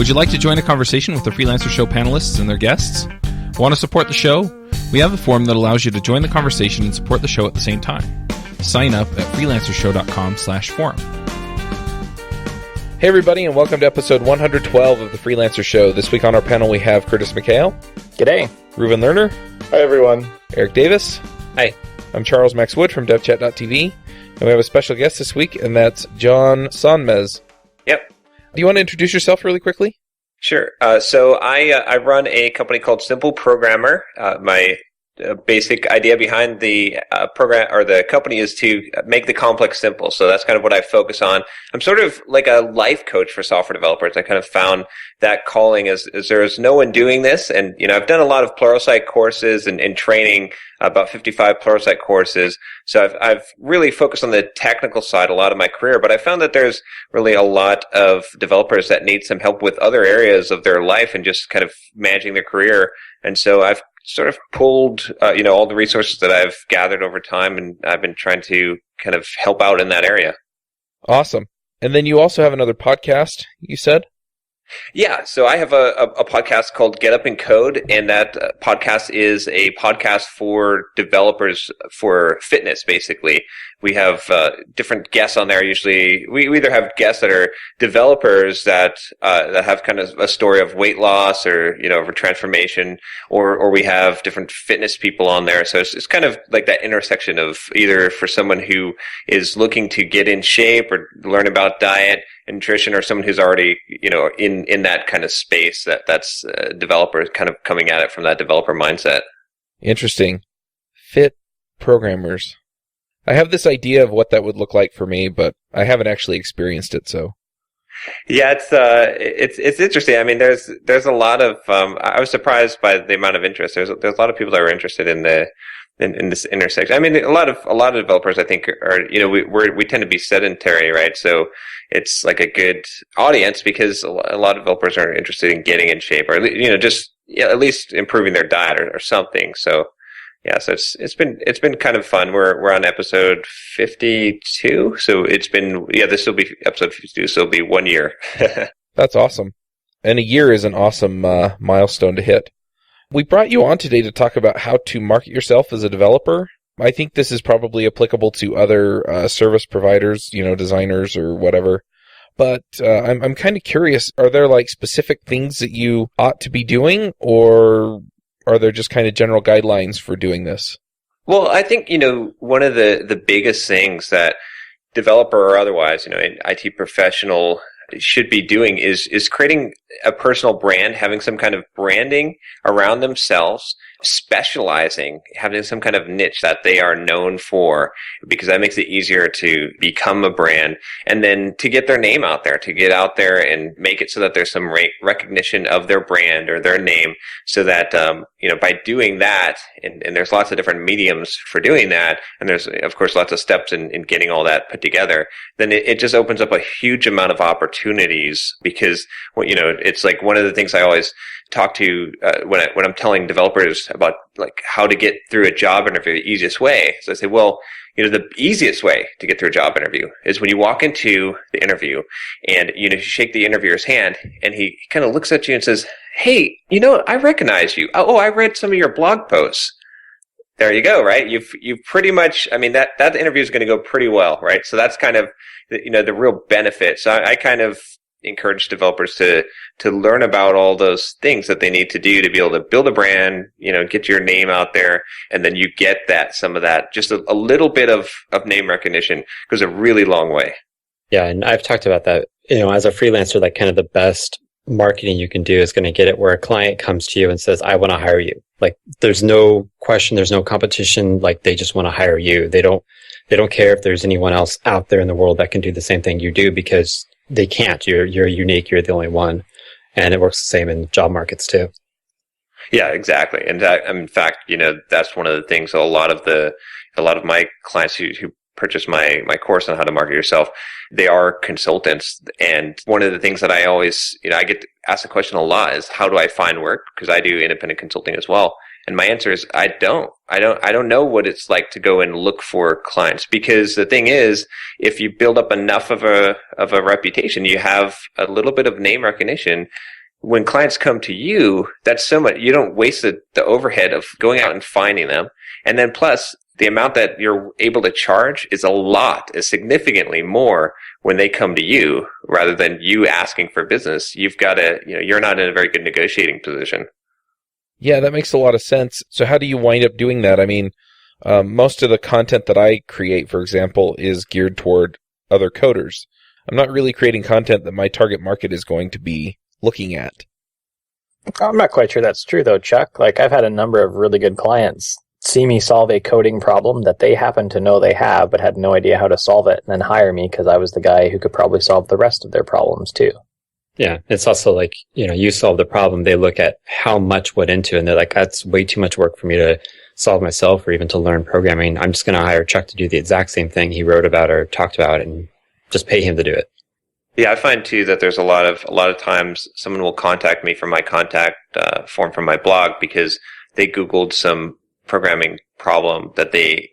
Would you like to join a conversation with the Freelancer Show panelists and their guests? Want to support the show? We have a form that allows you to join the conversation and support the show at the same time. Sign up at freelancershow.com/forum. Hey everybody, and welcome to episode 112 of the Freelancer Show. This week on our panel we have Curtis McHale. G'day. Reuven Lerner. Hi everyone. Eric Davis. Hi. I'm Charles Max Wood from devchat.tv. And we have a special guest this week, and that's John Sonmez. Yep. Do you want to introduce yourself really quickly? Sure. So I run a company called Simple Programmer. My basic idea behind the program or the company is to make the complex simple. So that's kind of what I focus on. I'm sort of like a life coach for software developers. I kind of found that calling as there is no one doing this. And, I've done a lot of Pluralsight courses and training, about 55 Pluralsight courses. So I've really focused on the technical side a lot of my career, but I found that there's really a lot of developers that need some help with other areas of their life and just kind of managing their career. And so I've sort of pulled, all the resources that I've gathered over time, and I've been trying to kind of help out in that area. Awesome. And then you also have another podcast, you said? Yeah, so I have a podcast called Get Up and Code, and that podcast is a podcast for developers for fitness, basically. We have different guests on there. Usually, we either have guests that are developers that have kind of a story of weight loss or of a transformation, or we have different fitness people on there. So it's kind of like that intersection of either for someone who is looking to get in shape or learn about diet and nutrition, or someone who's already in that kind of space that's developers kind of coming at it from that developer mindset. Interesting. Fit programmers. I have this idea of what that would look like for me, but I haven't actually experienced it. So, yeah, it's interesting. I mean, there's a lot of. I was surprised by the amount of interest. There's a lot of people that are interested in this intersection. I mean, a lot of developers, I think, are we tend to be sedentary, right? So it's like a good audience because a lot of developers are interested in getting in shape, or at least improving their diet or something. So. Yeah, so it's been kind of fun. We're on episode 52, so this will be episode 52, so it'll be 1 year. That's awesome, and a year is an awesome milestone to hit. We brought you on today to talk about how to market yourself as a developer. I think this is probably applicable to other service providers, designers or whatever. But I'm kind of curious: are there like specific things that you ought to be doing, or are there just kind of general guidelines for doing this? Well, I think, one of the biggest things that developer or otherwise, an IT professional should be doing is creating a personal brand, having some kind of branding around themselves, specializing, having some kind of niche that they are known for, because that makes it easier to become a brand, and then to get their name out there, to get out there and make it so that there's some recognition of their brand or their name, so that by doing that, and there's lots of different mediums for doing that, and there's of course lots of steps in getting all that put together, then it just opens up a huge amount of opportunities, because it's like one of the things I always talk to when I'm telling developers about like how to get through a job interview the easiest way. So I say, well, the easiest way to get through a job interview is when you walk into the interview and you shake the interviewer's hand and he kind of looks at you and says, "Hey, I recognize you. Oh, I read some of your blog posts." There you go, right? You've pretty much, I mean, that interview is going to go pretty well, right? So that's kind of the real benefit. So I kind of encourage developers to learn about all those things that they need to do to be able to build a brand, get your name out there, and then you get some of that, just a little bit of name recognition goes a really long way. Yeah, and I've talked about that, as a freelancer, like kind of the best marketing you can do is going to get it where a client comes to you and says, "I want to hire you." Like there's no question, there's no competition, like they just want to hire you. They don't care if there's anyone else out there in the world that can do the same thing you do, because they can't. You're unique. You're the only one. And it works the same in job markets too. Yeah, exactly. And in fact, that's one of the things. A lot of my clients who purchase my course on how to market yourself, they are consultants. And one of the things that I always, I get asked the question a lot is, how do I find work? Because I do independent consulting as well. And my answer is I don't know what it's like to go and look for clients, because the thing is, if you build up enough of a reputation, you have a little bit of name recognition. When clients come to you, that's so much, you don't waste the overhead of going out and finding them. And then plus, the amount that you're able to charge is significantly more when they come to you rather than you asking for business. You've got to, you're not in a very good negotiating position. Yeah, that makes a lot of sense. So how do you wind up doing that? I mean, most of the content that I create, for example, is geared toward other coders. I'm not really creating content that my target market is going to be looking at. I'm not quite sure that's true, though, Chuck. Like, I've had a number of really good clients see me solve a coding problem that they happen to know they have, but had no idea how to solve it, and then hire me because I was the guy who could probably solve the rest of their problems, too. Yeah, it's also like, you solve the problem, they look at how much went into it, and they're like, that's way too much work for me to solve myself or even to learn programming. I'm just going to hire Chuck to do the exact same thing he wrote about or talked about and just pay him to do it. Yeah, I find too that there's a lot of times someone will contact me from my contact form from my blog because they Googled some programming problem that they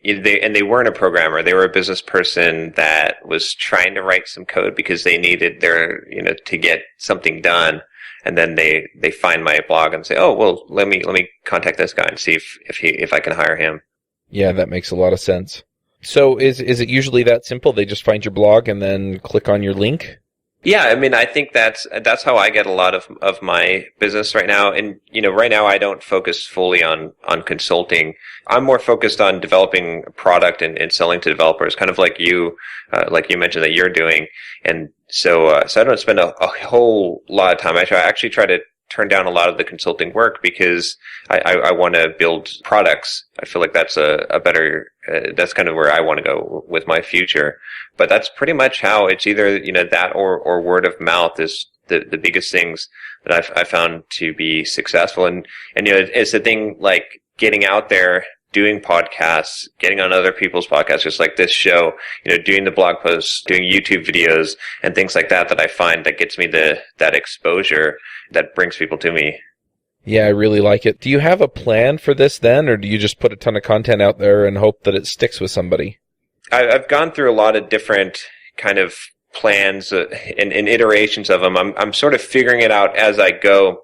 weren't a programmer. They were a business person that was trying to write some code because they needed their, to get something done. And then they find my blog and say, oh, well, let me contact this guy and see if I can hire him. Yeah, that makes a lot of sense. So is it usually that simple? They just find your blog and then click on your link? Yeah, I mean, I think that's how I get a lot of my business right now. And, right now I don't focus fully on consulting. I'm more focused on developing a product and selling to developers, kind of like you mentioned that you're doing. And so I don't spend a whole lot of time. I actually try to turn down a lot of the consulting work because I want to build products. I feel like that's a better, that's kind of where I want to go with my future. But that's pretty much how it's either, that or word of mouth is the biggest things that I found to be successful. And, it's the thing like getting out there, doing podcasts, getting on other people's podcasts, just like this show, doing the blog posts, doing YouTube videos and things like that I find that gets me that exposure that brings people to me. Yeah, I really like it. Do you have a plan for this then, or do you just put a ton of content out there and hope that it sticks with somebody? I've gone through a lot of different kind of plans and iterations of them. I'm sort of figuring it out as I go.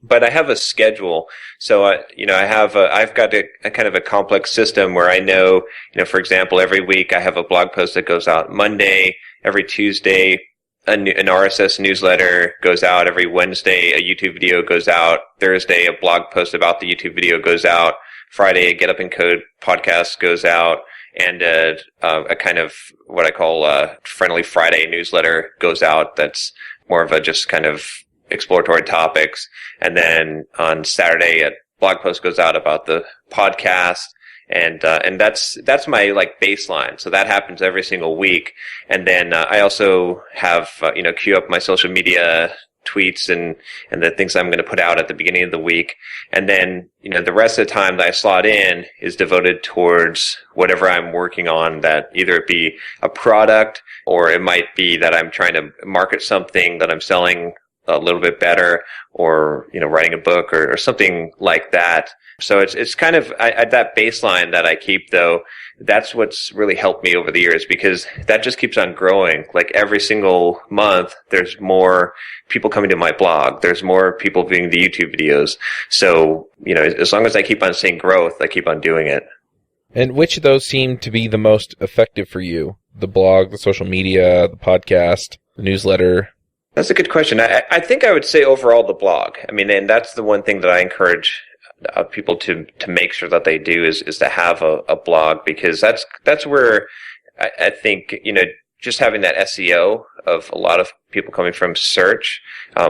But I have a schedule. So, I've got a kind of a complex system where I know, for example, every week I have a blog post that goes out Monday, every Tuesday, an RSS newsletter goes out, every Wednesday a YouTube video goes out, Thursday a blog post about the YouTube video goes out, Friday a Get Up and Code podcast goes out, and a kind of what I call a Friendly Friday newsletter goes out that's more of a just kind of exploratory topics. And then on Saturday a blog post goes out about the podcast. And that's my like baseline. So that happens every single week. And then, I also have, queue up my social media tweets and the things I'm going to put out at the beginning of the week. And then, the rest of the time that I slot in is devoted towards whatever I'm working on, that either it be a product or it might be that I'm trying to market something that I'm selling a little bit better, or, writing a book or something like that. So it's kind of that baseline that I keep, though. That's what's really helped me over the years, because that just keeps on growing. Like every single month, there's more people coming to my blog. There's more people viewing the YouTube videos. So, as long as I keep on seeing growth, I keep on doing it. And which of those seem to be the most effective for you? The blog, the social media, the podcast, the newsletter? That's a good question. I think I would say overall the blog. I mean, and that's the one thing that I encourage people to make sure that they do is to have a blog, because that's where I think, just having that SEO of a lot of people coming from search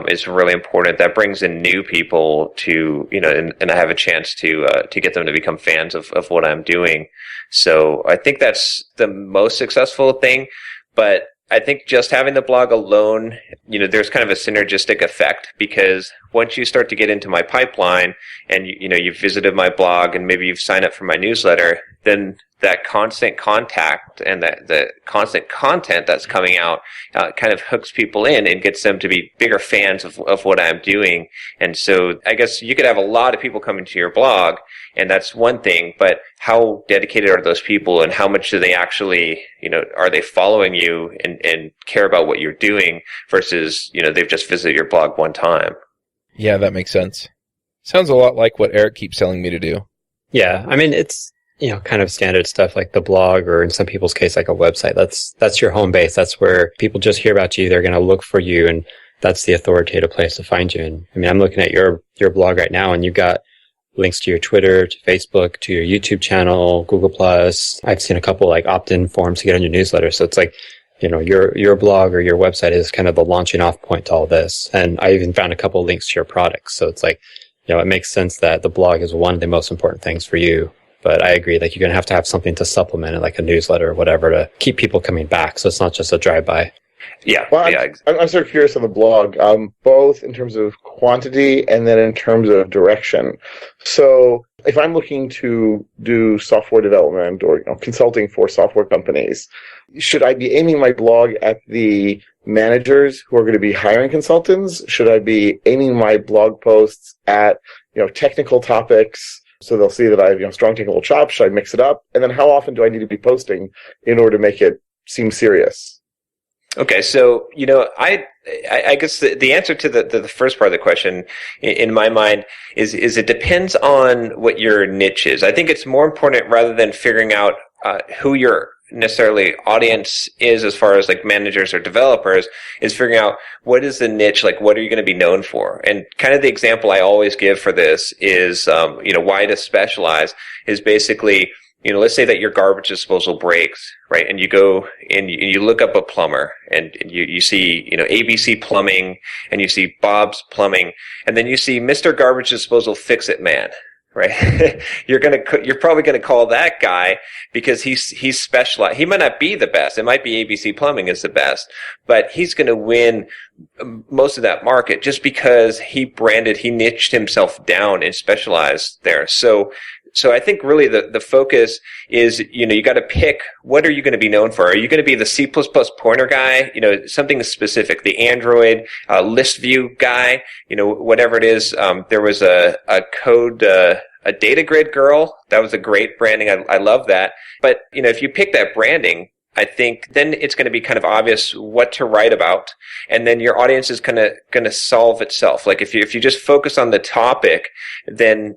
is really important. That brings in new people to, and I have a chance to get them to become fans of what I'm doing. So I think that's the most successful thing. But I think just having the blog alone, there's kind of a synergistic effect, because once you start to get into my pipeline and you've visited my blog and maybe you've signed up for my newsletter, then that constant contact and the constant content that's coming out kind of hooks people in and gets them to be bigger fans of what I'm doing. And so I guess you could have a lot of people coming to your blog, and that's one thing, but how dedicated are those people, and how much do they actually, are they following you and care about what you're doing versus, they've just visited your blog one time? Yeah, that makes sense. Sounds a lot like what Eric keeps telling me to do. Yeah, I mean, it's, kind of standard stuff like the blog, or in some people's case, like a website. That's your home base. That's where people just hear about you. They're going to look for you, and that's the authoritative place to find you. And I mean, I'm looking at your blog right now, and you've got links to your Twitter, to Facebook, to your YouTube channel, Google Plus. I've seen a couple like opt-in forms to get on your newsletter. So it's like, your blog or your website is kind of the launching off point to all this. And I even found a couple of links to your products. So it's like, it makes sense that the blog is one of the most important things for you. But I agree, like, you're going to have something to supplement it, like a newsletter or whatever, to keep people coming back. So it's not just a drive-by. Yeah. Well, yeah. I'm sort of curious on the blog, both in terms of quantity and then in terms of direction. So if I'm looking to do software development or consulting for software companies, should I be aiming my blog at the managers who are going to be hiring consultants? Should I be aiming my blog posts at technical topics, so they'll see that I have strong technical chops? Should I mix it up? And then how often do I need to be posting in order to make it seem serious? Okay, so I guess the answer to the first part of the question in my mind is it depends on what your niche is. I think it's more important, rather than figuring out who your necessarily audience is as far as like managers or developers, is figuring out what is the niche, like what are you going to be known for. And kind of the example I always give for this is why to specialize is basically, let's say that your garbage disposal breaks, right? And you go and you look up a plumber, and you see, ABC Plumbing, and you see Bob's Plumbing, and then you see Mr. Garbage Disposal Fix-It Man, right? You're probably gonna call that guy because he's specialized. He might not be the best. It might be ABC Plumbing is the best, but he's gonna win most of that market just because he niched himself down and specialized there. So I think really the focus is, you got to pick, what are you going to be known for? Are you going to be the C++ pointer guy? Something specific, the Android list view guy, whatever it is. There was a code, a data grid girl. That was a great branding. I love that. But, if you pick that branding, I think then it's going to be kind of obvious what to write about, and then your audience is going to solve itself. Like if you just focus on the topic, then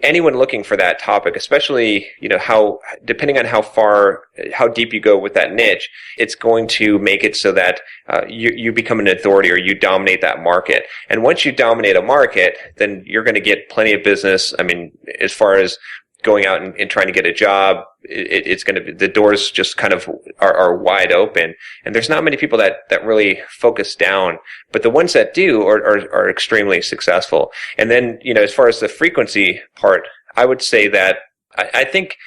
anyone looking for that topic, especially, depending on how deep you go with that niche, it's going to make it so that you become an authority, or you dominate that market. And once you dominate a market, then you're going to get plenty of business. I mean, as far as going out and trying to get a job, it's going to be, the doors just kind of are wide open. And there's not many people that really focus down, but the ones that do are extremely successful. And then, as far as the frequency part, I would say that I think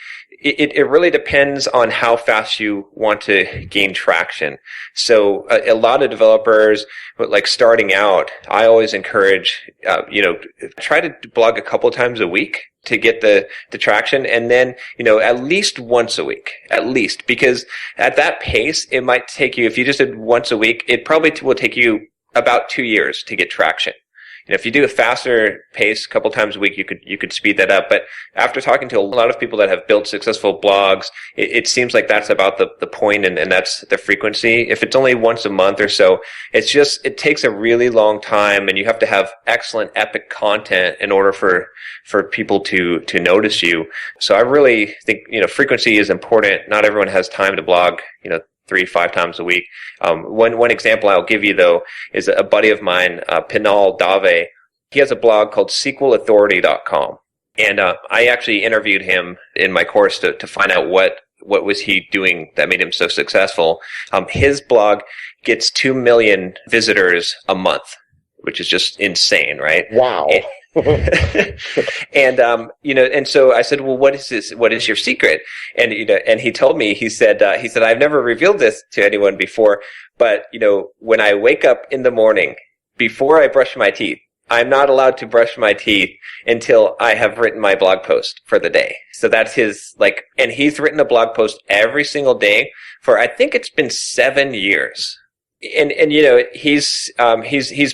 it really depends on how fast you want to gain traction. So a lot of developers, like starting out, I always encourage, try to blog a couple times a week to get the traction, and then, at least once a week, because at that pace, it might take you, if you just did once a week, it probably will take you about 2 years to get traction. If you do a faster pace a couple times a week, you could speed that up. But after talking to a lot of people that have built successful blogs, it seems like that's about the point, and that's the frequency. If it's only once a month or so, it takes a really long time, and you have to have excellent, epic content in order for people to notice you. So I really think, frequency is important. Not everyone has time to blog, 3-5 times a week. One example I'll give you, though, is a buddy of mine, Pinal Dave. He has a blog called SQLauthority.com. And I actually interviewed him in my course to find out what was he doing that made him so successful. His blog gets 2 million visitors a month, which is just insane, right? Wow. And and so I said, well, what is this? What is your secret? And and he told me, he said I've never revealed this to anyone before, but when I wake up in the morning, before I brush my teeth, I'm not allowed to brush my teeth until I have written my blog post for the day. So that's his, like, and he's written a blog post every single day for, I think it's been 7 years. And you know, he's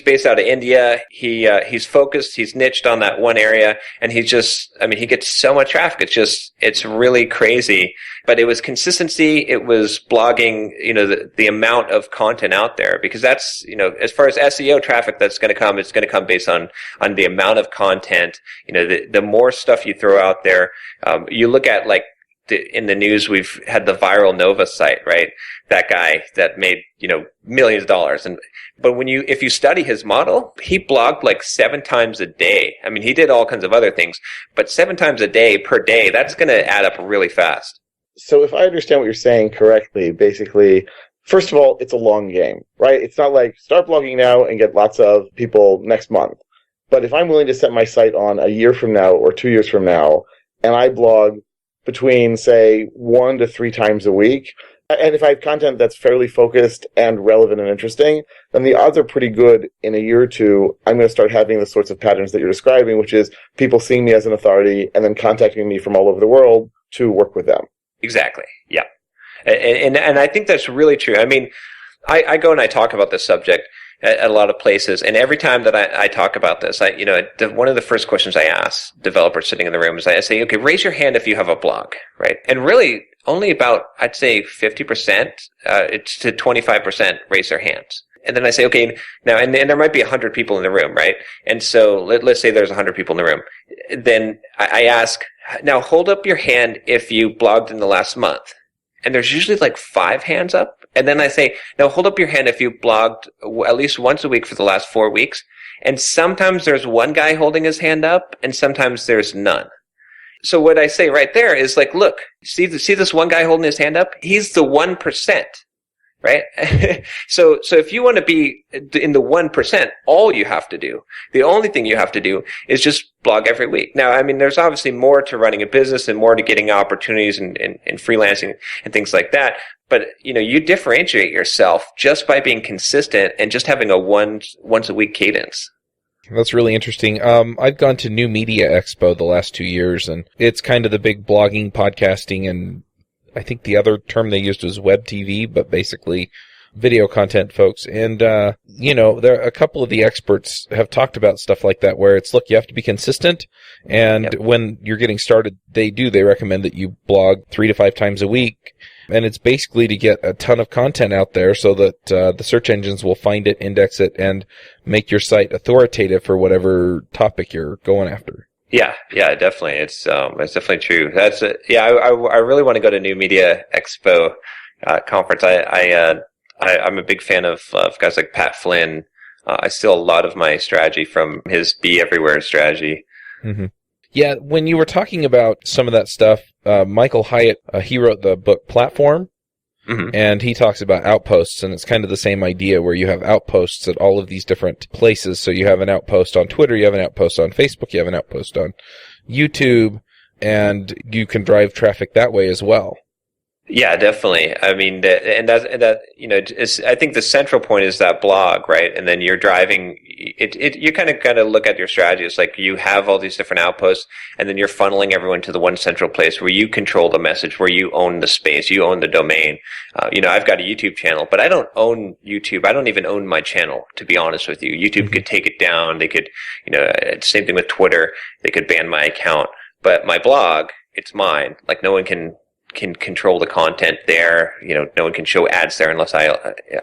based out of India. He's focused, he's niched on that one area, and he gets so much traffic. It's really crazy. But it was consistency, it was blogging, you know, the amount of content out there, because that's, you know, as far as SEO traffic that's going to come, it's going to come based on the amount of content. You know, the more stuff you throw out there. You look at, like, in the news, we've had the viral Nova site, right? That guy that made, you know, millions of dollars. But if you study his model, he blogged like 7 times a day. I mean, he did all kinds of other things, but 7 times a day per day, that's going to add up really fast. So if I understand what you're saying correctly, basically, first of all, it's a long game, right? It's not like start blogging now and get lots of people next month. But if I'm willing to set my site on a year from now or 2 years from now, and I blog between, say, 1 to 3 times a week, and if I have content that's fairly focused and relevant and interesting, then the odds are pretty good in a year or two, I'm going to start having the sorts of patterns that you're describing, which is people seeing me as an authority and then contacting me from all over the world to work with them. Exactly. Yeah. And I think that's really true. I mean, I go and I talk about this subject at a lot of places, and every time that I talk about this, one of the first questions I ask developers sitting in the room is I say, okay, raise your hand if you have a blog, right? And really only about, I'd say 50%, it's to 25% raise their hands. And then I say, okay, now, and there might be 100 people in the room, right? And so let's say there's 100 people in the room. Then I ask, now hold up your hand if you blogged in the last month. And there's usually like 5 hands up. And then I say, now hold up your hand if you blogged at least once a week for the last 4 weeks. And sometimes there's one guy holding his hand up, and sometimes there's none. So what I say right there is like, look, see this one guy holding his hand up? He's the 1%. Right? So if you want to be in the 1%, all you have to do, the only thing you have to do is just blog every week. Now, I mean, there's obviously more to running a business and more to getting opportunities and freelancing and things like that. But, you know, you differentiate yourself just by being consistent and just having a once a week cadence. That's really interesting. I've gone to New Media Expo the last 2 years, and it's kind of the big blogging, podcasting, and I think the other term they used was web TV, but basically video content folks. And, you know, there a couple of the experts have talked about stuff like that where it's, look, you have to be consistent. And when you're getting started, they recommend that you blog 3 to 5 times a week. And it's basically to get a ton of content out there so that the search engines will find it, index it, and make your site authoritative for whatever topic you're going after. Yeah, definitely. It's definitely true. I really want to go to New Media Expo conference. I'm a big fan of guys like Pat Flynn. I steal a lot of my strategy from his Be Everywhere strategy. Mm-hmm. Yeah, when you were talking about some of that stuff, Michael Hyatt, he wrote the book Platform. Mm-hmm. And he talks about outposts, and it's kind of the same idea where you have outposts at all of these different places. So you have an outpost on Twitter, you have an outpost on Facebook, you have an outpost on YouTube, and you can drive traffic that way as well. Yeah, definitely. I mean, that you know, I think the central point is that blog, right? And then you're driving it. You kind of look at your strategy. It's like you have all these different outposts, and then you're funneling everyone to the one central place where you control the message, where you own the space, you own the domain. You know, I've got a YouTube channel, but I don't own YouTube. I don't even own my channel, to be honest with you. YouTube mm-hmm. could take it down. They could, you know, same thing with Twitter. They could ban my account, but my blog, it's mine. Like no one can control the content there. You know, no one can show ads there unless I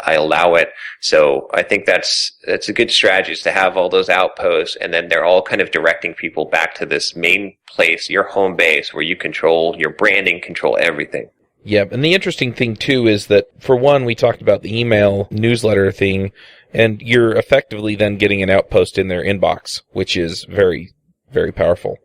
allow it. So I think that's a good strategy, is to have all those outposts, and then they're all kind of directing people back to this main place, your home base, where you control your branding, control everything. Yeah, and the interesting thing too is that, for one, we talked about the email newsletter thing, and you're effectively then getting an outpost in their inbox, which is very, very powerful.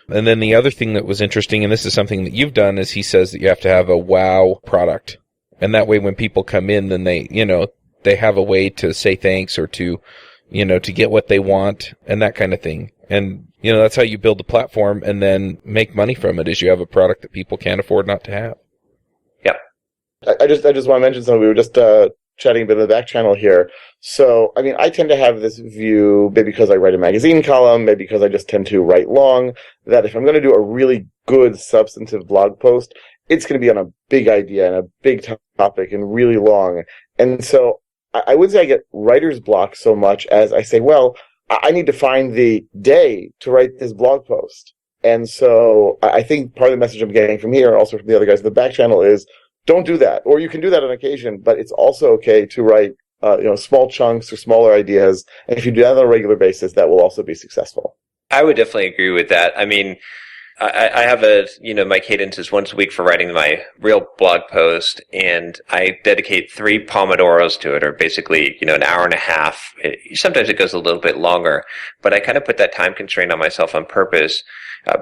And then the other thing that was interesting, and this is something that you've done, is he says that you have to have a wow product. And that way when people come in, then they have a way to say thanks, or to get what they want and that kind of thing. And, you know, that's how you build the platform and then make money from it, is you have a product that people can't afford not to have. Yeah. I just want to mention something. We were just chatting a bit in the back channel here. So, I mean, I tend to have this view, maybe because I write a magazine column, maybe because I just tend to write long, that if I'm going to do a really good substantive blog post, it's going to be on a big idea and a big topic and really long. And so I wouldn't say I get writer's block so much as I say, well, I need to find the day to write this blog post. And so I think part of the message I'm getting from here, and also from the other guys in the back channel, is don't do that. Or you can do that on occasion, but it's also okay to write small chunks or smaller ideas. And if you do that on a regular basis, that will also be successful. I would definitely agree with that. I mean, I have my cadence is once a week for writing my real blog post, and I dedicate 3 Pomodoros to it, or basically, an hour and a half. Sometimes it goes a little bit longer, but I kind of put that time constraint on myself on purpose.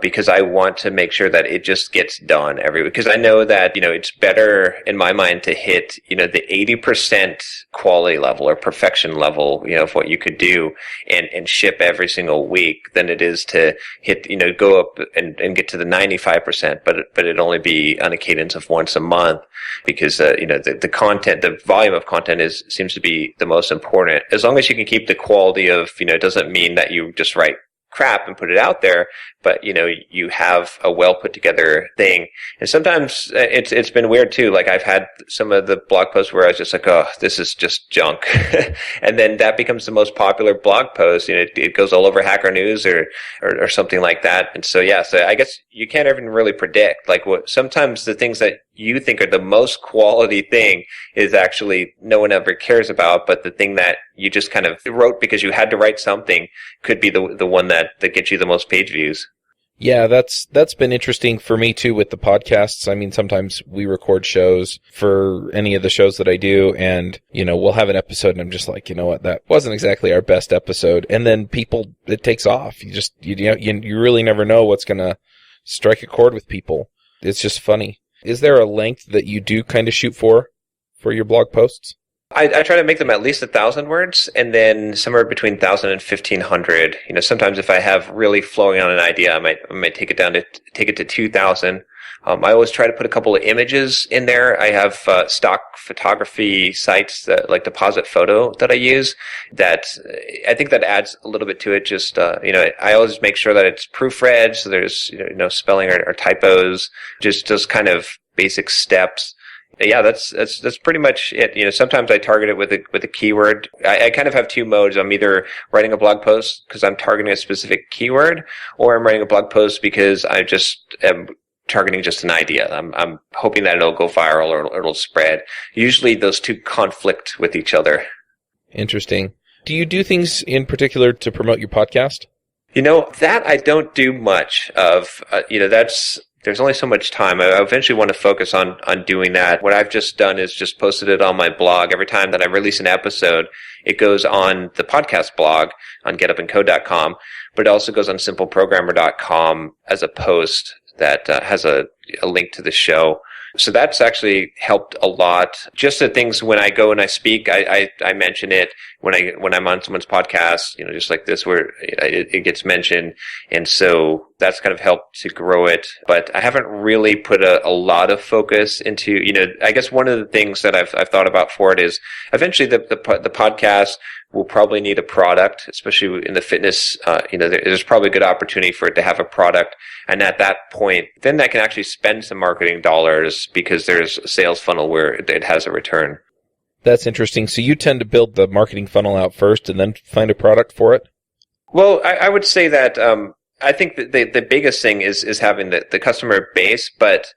Because I want to make sure that it just gets done every week. Because I know that, it's better in my mind to hit, the 80% quality level or perfection level, of what you could do and ship every single week than it is to hit, go up and get to the 95%, but it only be on a cadence of once a month because, the content, the volume of content seems to be the most important. As long as you can keep the quality of, it doesn't mean that you just write crap and put it out there, but you have a well put together thing. And sometimes it's been weird too. Like I've had some of the blog posts where I was just like, oh, this is just junk. And then that becomes the most popular blog post. It goes all over Hacker News or something like that. And so so I guess you can't even really predict sometimes the things that you think are the most quality thing is actually no one ever cares about, but the thing that you just kind of wrote because you had to write something could be the one that gets you the most page views. Yeah, that's been interesting for me too with the podcasts. I mean, sometimes we record shows for any of the shows that I do, and we'll have an episode and I'm just like, you know what, that wasn't exactly our best episode. And then it takes off. You really never know what's going to strike a chord with people. It's just funny. Is there a length that you do kind of shoot for your blog posts? I try to make them at least 1,000 words, and then somewhere between 1,000 and 1,500. Sometimes if I have really flowing on an idea, I might take it to 2,000. I always try to put a couple of images in there. I have stock photography sites like Deposit Photo that I use. That I think that adds a little bit to it. Just I always make sure that it's proofread, so there's no spelling or typos. Just those kind of basic steps. Yeah, that's pretty much it. Sometimes I target it with a keyword. I kind of have 2 modes. I'm either writing a blog post because I'm targeting a specific keyword, or I'm writing a blog post because I just am targeting just an idea. I'm hoping that it'll go viral or it'll spread. Usually those 2 conflict with each other. Interesting. Do you do things in particular to promote your podcast? That I don't do much of. There's only so much time. I eventually want to focus on doing that. What I've just done is just posted it on my blog. Every time that I release an episode, it goes on the podcast blog on getupandcode.com, but it also goes on simpleprogrammer.com as a post that has a link to the show. So that's actually helped a lot. Just the things when I go and I speak, I mention it when I'm on someone's podcast, just like this, where it gets mentioned. And so that's kind of helped to grow it. But I haven't really put a lot of focus into, I guess one of the things that I've thought about for it is eventually the podcast will probably need a product, especially in the fitness. There's probably a good opportunity for it to have a product. And at that point, then I can actually spend some marketing dollars because there's a sales funnel where it has a return. That's interesting. So you tend to build the marketing funnel out first and then find a product for it? Well, I would say that I think that the biggest thing is having the customer base, but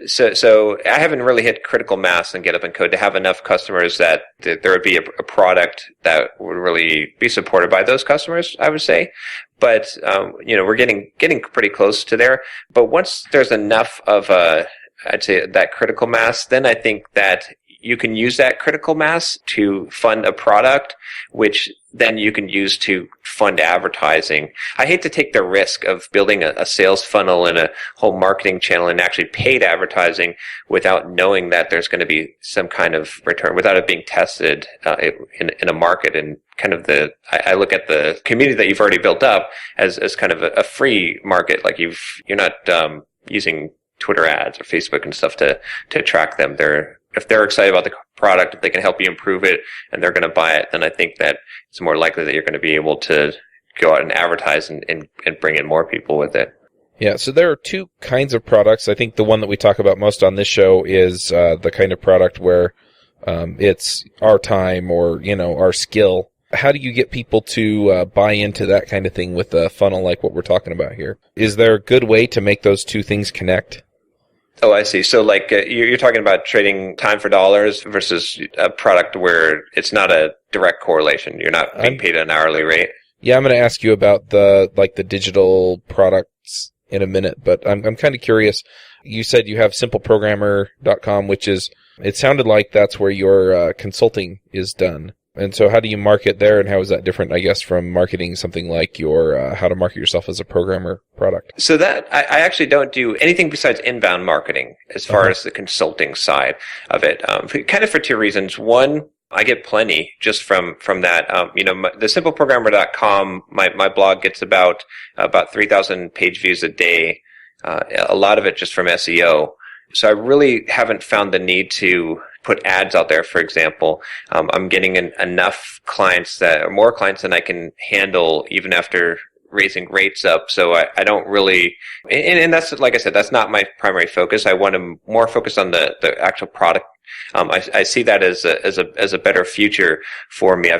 so I haven't really hit critical mass in GitHub and Code to have enough customers that there would be a product that would really be supported by those customers, I would say. But we're getting pretty close to there. But once there's enough of I'd say that critical mass, then I think that you can use that critical mass to fund a product, which then you can use to fund advertising. I hate to take the risk of building a sales funnel and a whole marketing channel and actually paid advertising without knowing that there's going to be some kind of return, without it being tested in a market. And kind of I look at the community that you've already built up as kind of a free market. Like you're not using Twitter ads or Facebook and stuff to track them. They're if they're excited about the product, if they can help you improve it and they're going to buy it, then I think that it's more likely that you're going to be able to go out and advertise and bring in more people with it. Yeah, so there are two kinds of products. I think the one that we talk about most on this show is the kind of product where it's our time or, our skill. How do you get people to buy into that kind of thing with a funnel like what we're talking about here? Is there a good way to make those two things connect? Oh, I see. So like you're talking about trading time for dollars versus a product where it's not a direct correlation. You're not being paid an hourly rate. Yeah, I'm going to ask you about the digital products in a minute, but I'm kind of curious. You said you have simpleprogrammer.com, which is, it sounded like that's where your consulting is done. And so how do you market there, and how is that different, I guess, from marketing something like your how to market yourself as a programmer product? So that I actually don't do anything besides inbound marketing as far as the consulting side of it, kind of for two reasons. One, I get plenty just from that. The simpleprogrammer.com, my blog gets about 3,000 page views a day. A lot of it just from SEO. So I really haven't found the need to put ads out there, for example. I'm getting enough clients more clients than I can handle even after raising rates up. So I don't really, and that's, like I said, that's not my primary focus. I want to more focus on the actual product. I see that as a better future for me. I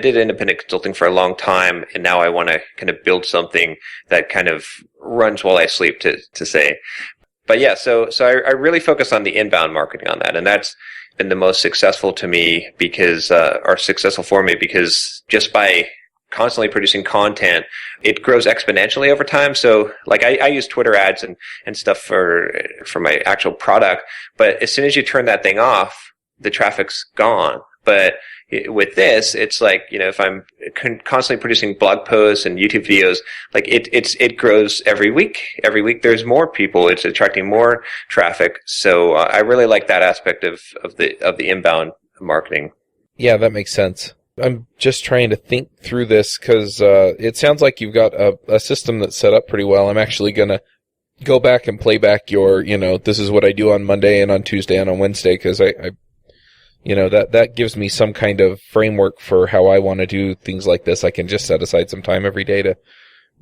did independent consulting for a long time, and now I want to kind of build something that kind of runs while I sleep, to say. But yeah, so I really focus on the inbound marketing on that, and that's been the most successful to me successful for me because just by constantly producing content, it grows exponentially over time. So like I use Twitter ads and stuff for my actual product, but as soon as you turn that thing off, the traffic's gone. But with this, it's like, if I'm constantly producing blog posts and YouTube videos, like it grows every week. Every week there's more people. It's attracting more traffic. So I really like that aspect of the inbound marketing. Yeah, that makes sense. I'm just trying to think through this because it sounds like you've got a system that's set up pretty well. I'm actually going to go back and play back your, this is what I do on Monday and on Tuesday and on Wednesday because I that gives me some kind of framework for how I want to do things like this. I can just set aside some time every day to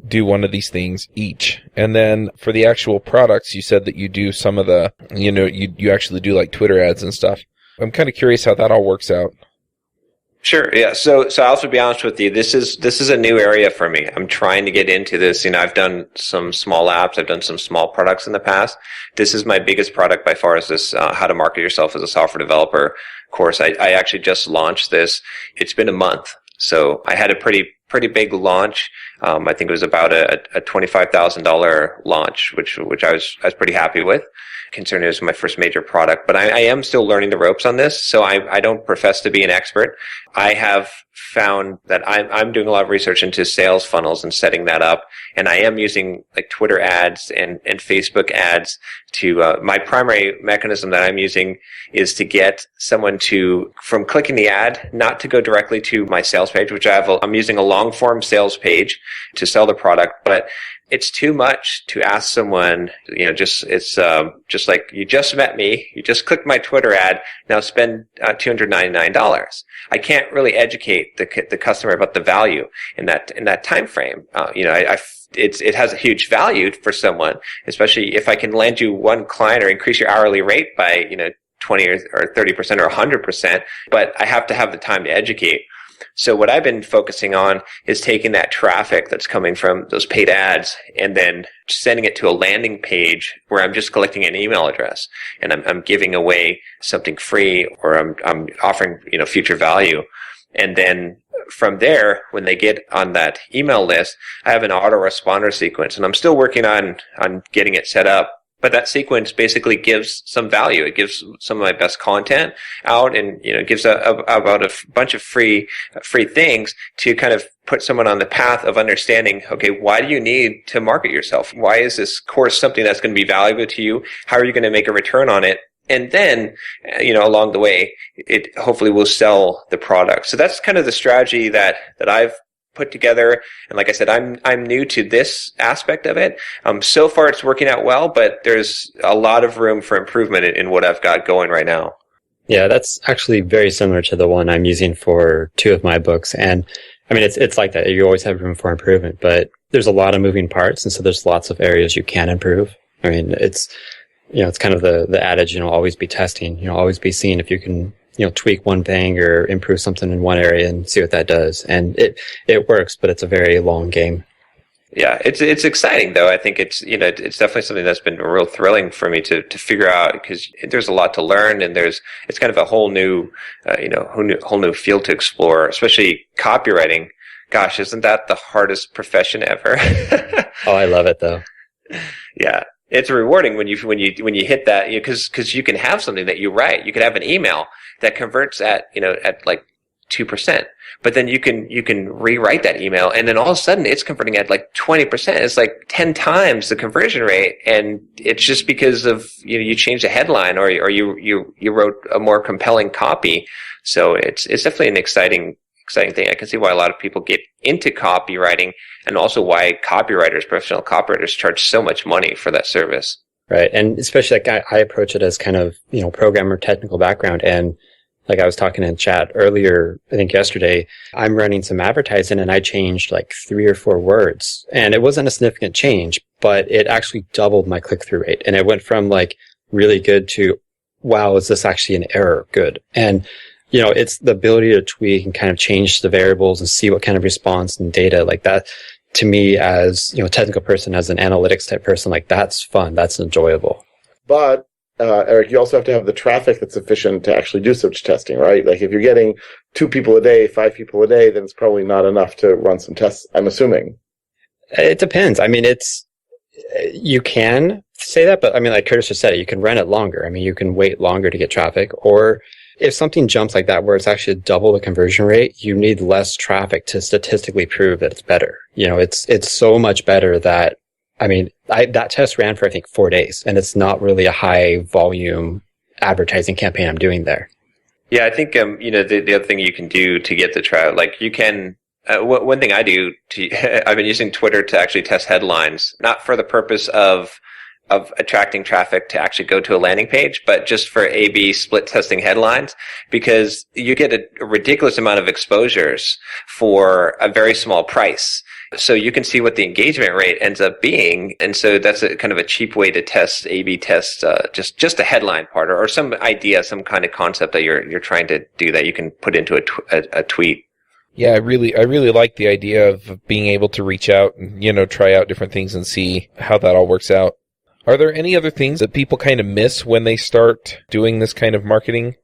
do one of these things each. And then for the actual products, you said that you do some of the, you actually do like Twitter ads and stuff. I'm kind of curious how that all works out. Sure. Yeah. So I'll also be honest with you. This is a new area for me. I'm trying to get into this. I've done some small apps. I've done some small products in the past. This is my biggest product by far, is this how to market yourself as a software developer course. I actually just launched this. It's been a month. So I had a pretty big launch. I think it was about a $25,000 launch, which I was pretty happy with, considering it was my first major product. But I am still learning the ropes on this, so I don't profess to be an expert. I have found that I'm doing a lot of research into sales funnels and setting that up, and I am using like Twitter ads and Facebook ads to my primary mechanism that I'm using is to get someone from clicking the ad, not to go directly to my sales page, which I'm using a long form sales page to sell the product, but it's too much to ask someone, it's just like, you just met me, you just clicked my Twitter ad, now spend $299. I can't really educate the customer about the value in that time frame. It has a huge value for someone, especially if I can land you one client or increase your hourly rate by 20 or 30% or 100%, but I have to have the time to educate. So what I've been focusing on is taking that traffic that's coming from those paid ads and then sending it to a landing page where I'm just collecting an email address and I'm giving away something free, or I'm offering, future value. And then from there, when they get on that email list, I have an autoresponder sequence, and I'm still working on getting it set up. But that sequence basically gives some value. It gives some of my best content out, and gives about a bunch of free things to kind of put someone on the path of understanding. Okay, why do you need to market yourself? Why is this course something that's going to be valuable to you? How are you going to make a return on it? And then, along the way, it hopefully will sell the product. So that's kind of the strategy that I've put together. And like I said, I'm new to this aspect of it. So far it's working out well, but there's a lot of room for improvement in what I've got going right now. Yeah, that's actually very similar to the one I'm using for 2 of my books. And I mean, it's like that. You always have room for improvement, but there's a lot of moving parts. And so there's lots of areas you can improve. I mean, it's kind of the adage, always be testing, always be seeing if you can, tweak one thing or improve something in one area and see what that does. And it works, but it's a very long game. Yeah, it's exciting though. I think it's it's definitely something that's been real thrilling for me to figure out, because there's a lot to learn, and it's kind of a whole new whole new field to explore, especially copywriting. Gosh, isn't that the hardest profession ever? Oh, I love it though. Yeah, it's rewarding when you hit that, because you can have something that you write. You could have an email that converts at like 2%, but then you can rewrite that email, and then all of a sudden it's converting at like 20%. It's like 10 times the conversion rate, and it's just because of you changed the headline, or you wrote a more compelling copy. So it's definitely an exciting thing. I can see why a lot of people get into copywriting, and also why professional copywriters charge so much money for that service. Right, and especially like I approach it as kind of programmer technical background, and like I was talking in chat earlier, I think yesterday, I'm running some advertising and I changed like 3 or 4 words. And it wasn't a significant change, but it actually doubled my click-through rate. And it went from like really good to, wow, is this actually an error? Good. And, it's the ability to tweak and kind of change the variables and see what kind of response and data like that. To me, as, a technical person, as an analytics type person, like that's fun. That's enjoyable. But Eric, you also have to have the traffic that's sufficient to actually do such testing, right? Like if you're getting 2 people a day, 5 people a day, then it's probably not enough to run some tests, I'm assuming. It depends. I mean, you can say that, but I mean, like Curtis just said, you can run it longer. I mean, you can wait longer to get traffic, or if something jumps like that where it's actually double the conversion rate, you need less traffic to statistically prove that it's better. It's so much better that, I mean, that test ran for, I think, 4 days, and it's not really a high volume advertising campaign I'm doing there. Yeah, I think, the other thing you can do to get the traffic, like you can, one thing I do, I've been using Twitter to actually test headlines, not for the purpose of attracting traffic to actually go to a landing page, but just for A/B split testing headlines, because you get a ridiculous amount of exposures for a very small price. So you can see what the engagement rate ends up being. And so that's a kind of a cheap way to test, A/B test, just a headline part, or some idea, some kind of concept that you're trying to do that you can put into a tweet. Yeah, I really like the idea of being able to reach out and, try out different things and see how that all works out. Are there any other things that people kind of miss when they start doing this kind of marketing?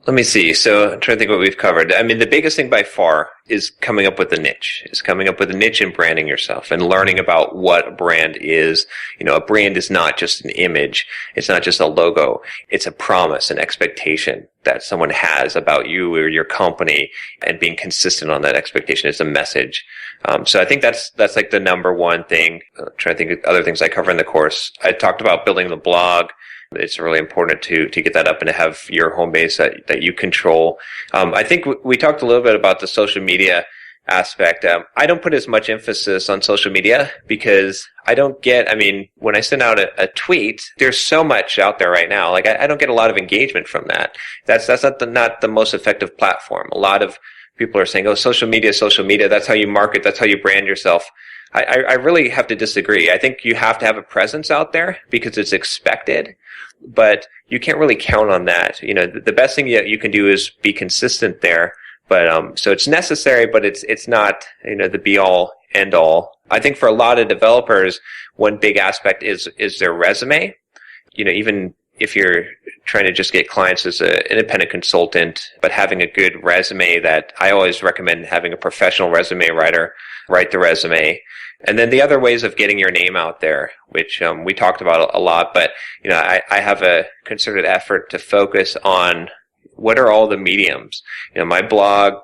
Let me see. So I'm trying to think what we've covered. I mean, the biggest thing by far is coming up with a niche, and branding yourself and learning about what a brand is. A brand is not just an image. It's not just a logo. It's a promise, an expectation that someone has about you or your company, and being consistent on that expectation is a message. So I think that's like the number one thing. I'm trying to think of other things I cover in the course. I talked about building the blog. It's really important to get that up and to have your home base that you control. I think we talked a little bit about the social media aspect. I don't put as much emphasis on social media because when I send out a tweet, there's so much out there right now. Like I don't get a lot of engagement from that. That's not the most effective platform. A lot of people are saying, oh, social media, that's how you market, that's how you brand yourself. I really have to disagree. I think you have to have a presence out there because it's expected, but you can't really count on that. The best thing you can do is be consistent there. But so it's necessary, but it's not the be all end all. I think for a lot of developers, one big aspect is their resume. Even if you're trying to just get clients as an independent consultant, but having a good resume, that I always recommend having a professional resume writer write the resume. And then the other ways of getting your name out there, which we talked about a lot, but I have a concerted effort to focus on what are all the mediums? My blog,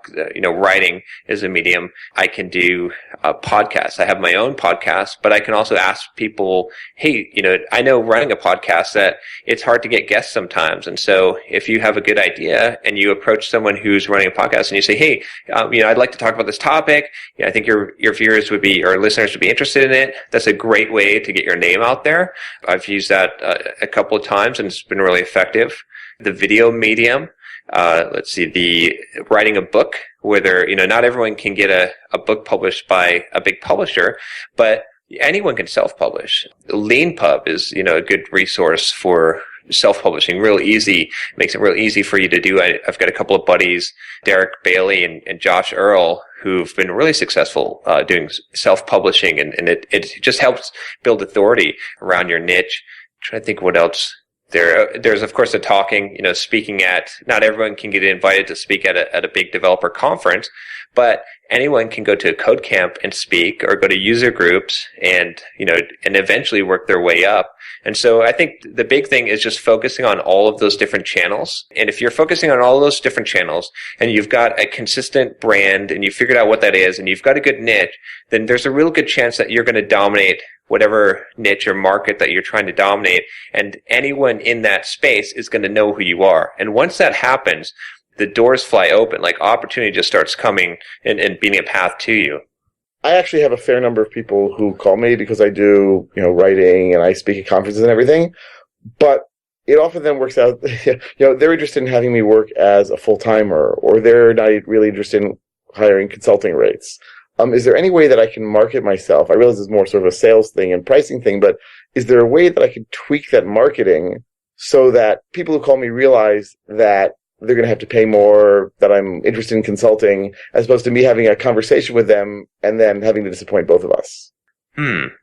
writing is a medium. I can do a podcast. I have my own podcast, but I can also ask people, hey, I know running a podcast that it's hard to get guests sometimes. And so if you have a good idea and you approach someone who's running a podcast and you say, hey, I'd like to talk about this topic. I think your viewers would be, or listeners would be interested in it. That's a great way to get your name out there. I've used that a couple of times and it's been really effective. The video medium, the writing a book, whether, not everyone can get a book published by a big publisher, but anyone can self-publish. LeanPub is, a good resource for self-publishing, real easy, makes it real easy for you to do. I've got a couple of buddies, Derek Bailey and Josh Earl, who've been really successful doing self-publishing, and it just helps build authority around your niche. I'm trying to think what else. There's of course the talking, speaking at, not everyone can get invited to speak at a big developer conference, but anyone can go to a code camp and speak, or go to user groups and eventually work their way up. And so I think the big thing is just focusing on all of those different channels. And if you're focusing on all those different channels and you've got a consistent brand and you've figured out what that is and you've got a good niche, then there's a real good chance that you're going to dominate whatever niche or market that you're trying to dominate. And anyone in that space is going to know who you are. And once that happens, the doors fly open, like opportunity just starts coming and being a path to you. I actually have a fair number of people who call me because I do, writing and I speak at conferences and everything. But it often then works out, they're interested in having me work as a full-timer, or they're not really interested in hiring consulting rates. Is there any way that I can market myself? I realize it's more sort of a sales thing and pricing thing, but is there a way that I can tweak that marketing so that people who call me realize that they're going to have to pay more, that I'm interested in consulting, as opposed to me having a conversation with them and then having to disappoint both of us?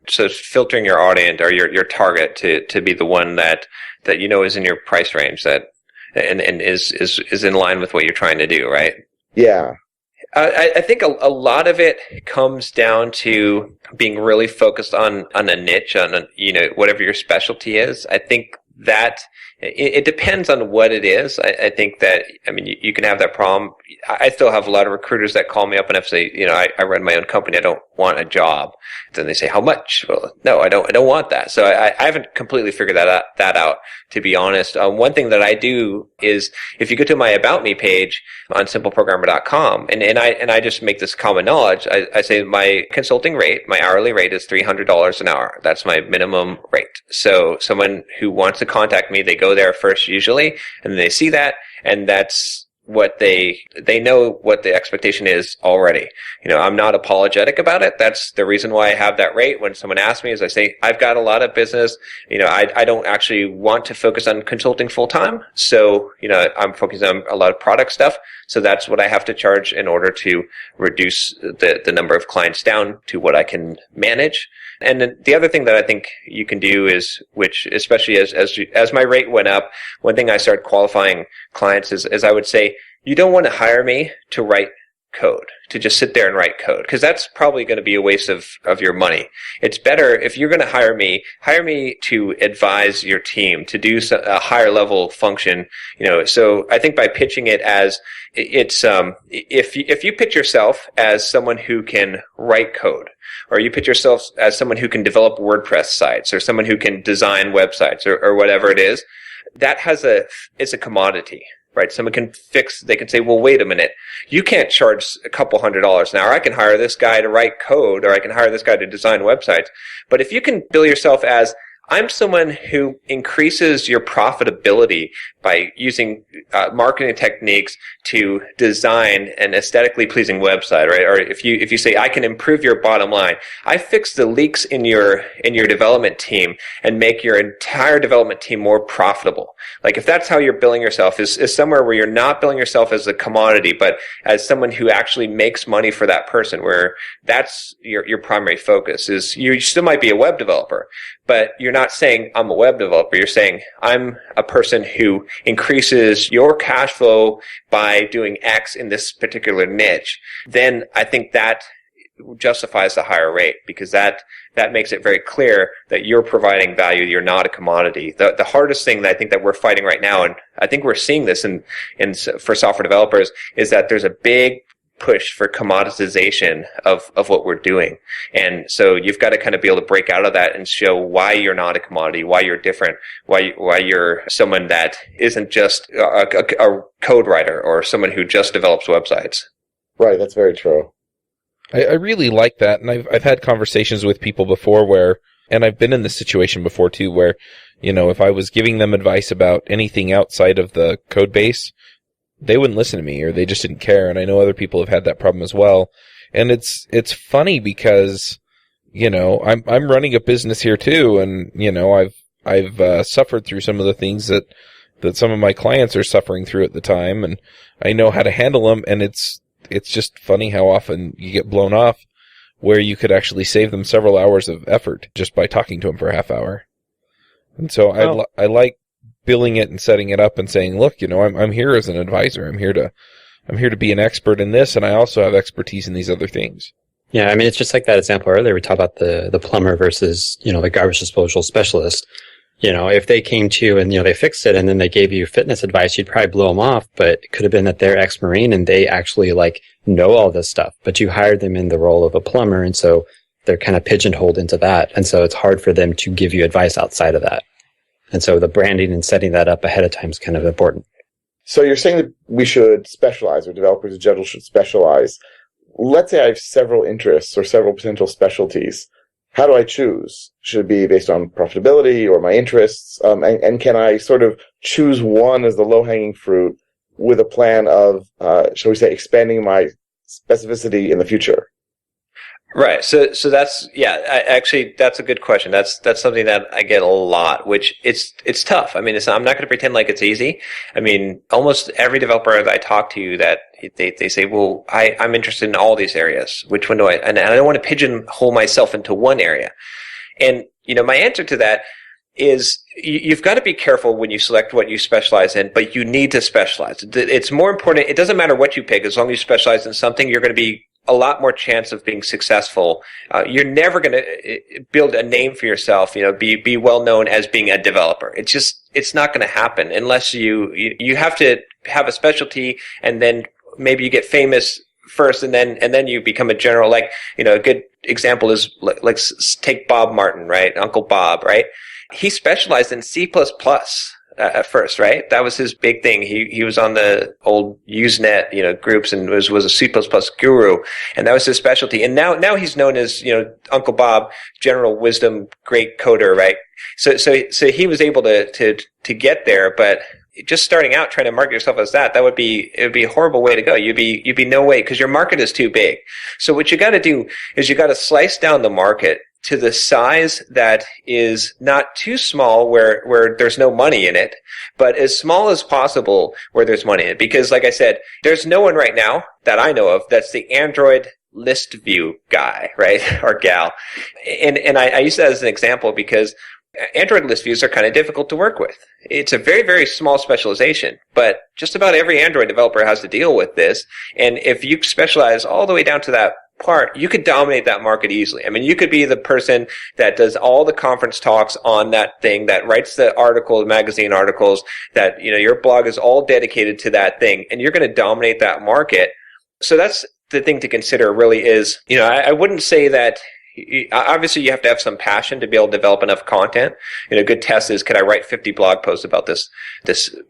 So filtering your audience or your target to be the one that is in your price range, that and is in line with what you're trying to do, right? Yeah. I think a lot of it comes down to being really focused on a niche, on whatever your specialty is. I think that it depends on what it is. I think that, you can have that problem. I still have a lot of recruiters that call me up and have to say, I run my own company. I don't want a job. Then they say, how much? Well, no, I don't want that. So I haven't completely figured that out, to be honest. One thing that I do is, if you go to my About Me page on simpleprogrammer.com, and I just make this common knowledge, I say my consulting rate, my hourly rate is $300 an hour. That's my minimum rate. So someone who wants to contact me, they go there first usually, and they see that, and that's what they know what the expectation is already. I'm not apologetic about it. That's the reason why I have that rate. When someone asks me, as I say, I've got a lot of business. I don't actually want to focus on consulting full time. So, I'm focusing on a lot of product stuff. So that's what I have to charge in order to reduce the number of clients down to what I can manage. And then the other thing that I think you can do is, which especially as my rate went up, one thing I started qualifying clients is I would say, you don't want to hire me to write code, to just sit there and write code, because that's probably going to be a waste of your money. It's better if you're going to hire me to advise your team, to do a higher level function. So I think by pitching it as it's, if you pitch yourself as someone who can write code, or you pitch yourself as someone who can develop WordPress sites, or someone who can design websites, or whatever it is, that it's a commodity. Right? They can say, well, wait a minute. You can't charge a couple $100s an hour. I can hire this guy to write code, or I can hire this guy to design websites. But if you can bill yourself as, I'm someone who increases your profitability by using marketing techniques to design an aesthetically pleasing website, right? Or if you say, I can improve your bottom line, I fix the leaks in your development team and make your entire development team more profitable. Like, if that's how you're billing yourself, is somewhere where you're not billing yourself as a commodity, but as someone who actually makes money for that person, where that's your primary focus. Is you still might be a web developer, but you're not saying I'm a web developer. You're saying I'm a person who increases your cash flow by doing X in this particular niche. Then I think that justifies the higher rate, because that makes it very clear that you're providing value. You're not a commodity. The hardest thing that I think that we're fighting right now, and I think we're seeing this for software developers, is that there's a big push for commoditization of what we're doing. And so you've got to kind of be able to break out of that and show why you're not a commodity, why you're different, why you're someone that isn't just a code writer or someone who just develops websites. Right, that's very true. I really like that, and I've had conversations with people before and I've been in this situation before too, where, if I was giving them advice about anything outside of the code base, they wouldn't listen to me, or they just didn't care. And I know other people have had that problem as well. And it's funny because, I'm running a business here too, and I've suffered through some of the things that some of my clients are suffering through at the time, and I know how to handle them. And it's just funny how often you get blown off, where you could actually save them several hours of effort just by talking to them for a half hour. And so I like billing it and setting it up and saying, look, I'm here as an advisor. I'm here to be an expert in this, and I also have expertise in these other things. Yeah, I mean, it's just like that example earlier. We talked about the plumber versus, the garbage disposal specialist. If they came to you and, they fixed it and then they gave you fitness advice, you'd probably blow them off, but it could have been that they're ex-Marine and they actually know all this stuff, but you hired them in the role of a plumber. And so they're kind of pigeonholed into that. And so it's hard for them to give you advice outside of that. And so the branding and setting that up ahead of time is kind of important. So you're saying that we should specialize, or developers in general should specialize. Let's say I have several interests or several potential specialties. How do I choose? Should it be based on profitability or my interests? And can I sort of choose one as the low-hanging fruit with a plan of, shall we say, expanding my specificity in the future? Right. So that's, actually, that's a good question. That's something that I get a lot, which it's tough. I mean, I'm not going to pretend like it's easy. I mean, almost every developer that I talk to, that they say, well, I'm interested in all these areas. Which one do I, and I don't want to pigeonhole myself into one area. And, my answer to that is you've got to be careful when you select what you specialize in, but you need to specialize. It's more important. It doesn't matter what you pick. As long as you specialize in something, you're going to be a lot more chance of being successful. You're never going to build a name for yourself, be well known as being a developer. It's not going to happen unless you have to have a specialty, and then maybe you get famous first, and then you become a general. Like, a good example is like take Bob Martin, right? Uncle Bob, right? He specialized in C++. At first, right? That was his big thing. He was on the old Usenet, groups, and was a C++ guru, and that was his specialty. And now he's known as, Uncle Bob, general wisdom, great coder, right? So he was able to get there, but just starting out trying to market yourself as it would be a horrible way to go. You'd be no way, because your market is too big. So what you got to do is you got to slice down the market to the size that is not too small where there's no money in it, but as small as possible where there's money in it. Because like I said, there's no one right now that I know of that's the Android list view guy, right? Or gal. And I use that as an example because Android list views are kind of difficult to work with. It's a very, very small specialization, but just about every Android developer has to deal with this. And if you specialize all the way down to that part, you could dominate that market easily. I mean, you could be the person that does all the conference talks on that thing, that writes the article, magazine articles, that, your blog is all dedicated to that thing, and you're going to dominate that market. So that's the thing to consider really is, I wouldn't say that. Obviously, you have to have some passion to be able to develop enough content. A good test is, can I write 50 blog posts about this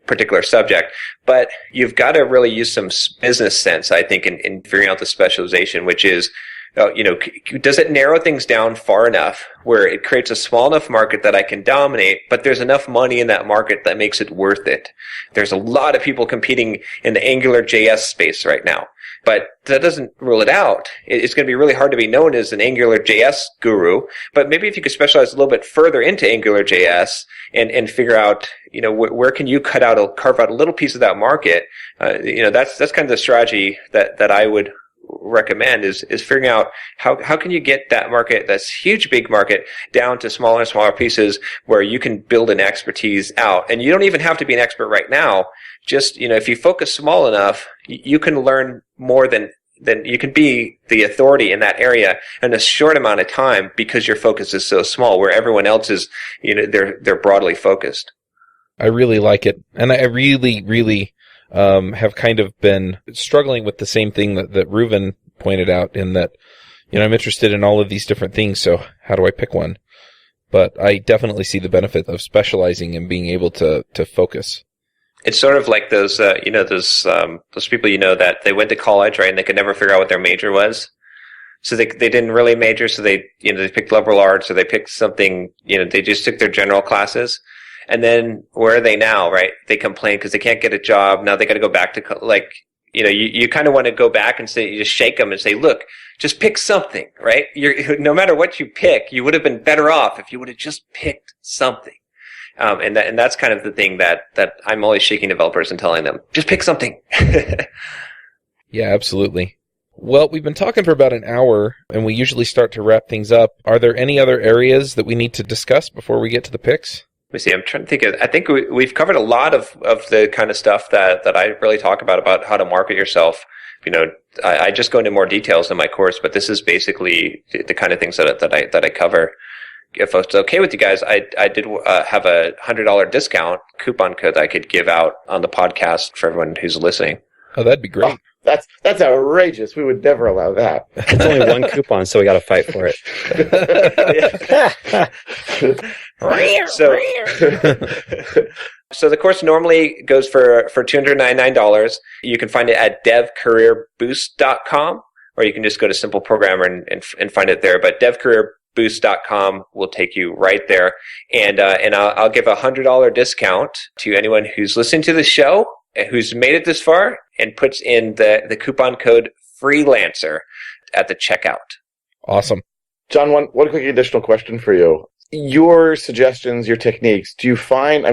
particular subject? But you've got to really use some business sense, I think, in figuring out the specialization, which is, does it narrow things down far enough where it creates a small enough market that I can dominate, but there's enough money in that market that makes it worth it? There's a lot of people competing in the Angular JS space right now. But that doesn't rule it out. It's going to be really hard to be known as an Angular JS guru. But maybe if you could specialize a little bit further into Angular JS and figure out, where can you carve out a little piece of that market? That's kind of the strategy that I would recommend is figuring out how can you get that market, that's huge, big market, down to smaller and smaller pieces where you can build an expertise out. And you don't even have to be an expert right now. Just, if you focus small enough, you can learn more than then you can be the authority in that area in a short amount of time because your focus is so small, where everyone else is, they're broadly focused. I really like it. And I really, really have kind of been struggling with the same thing that Reuven pointed out, in that, I'm interested in all of these different things, so how do I pick one? But I definitely see the benefit of specializing and being able to focus. It's sort of like those people, that they went to college, right, and they could never figure out what their major was. So they didn't really major, so they picked liberal arts, or they picked something, they just took their general classes. And then where are they now, right? They complain because they can't get a job. Now they got to go back to, you kind of want to go back and say, you just shake them and say, look, just pick something, right? No matter what you pick, you would have been better off if you would have just picked something. And that's kind of the thing that I'm always shaking developers and telling them, just pick something. Yeah, absolutely. Well, we've been talking for about an hour, and we usually start to wrap things up. Are there any other areas that we need to discuss before we get to the picks? Let me see. I'm trying to think. I think we've covered a lot of the kind of stuff that I really talk about how to market yourself. I just go into more details in my course, but this is basically the kind of things that I cover. If it's okay with you guys, I did have a $100 discount coupon code that I could give out on the podcast for everyone who's listening. Oh, that'd be great. Oh, that's outrageous. We would never allow that. It's only one coupon, so we got to fight for it. So the course normally goes for $299. You can find it at devcareerboost.com, or you can just go to Simple Programmer and find it there. But devcareerboost.com will take you right there. And I'll give a $100 discount to anyone who's listening to the show, who's made it this far, and puts in the coupon code Freelancer at the checkout. Awesome. John, one quick additional question for you. Your suggestions, your techniques, do you find, I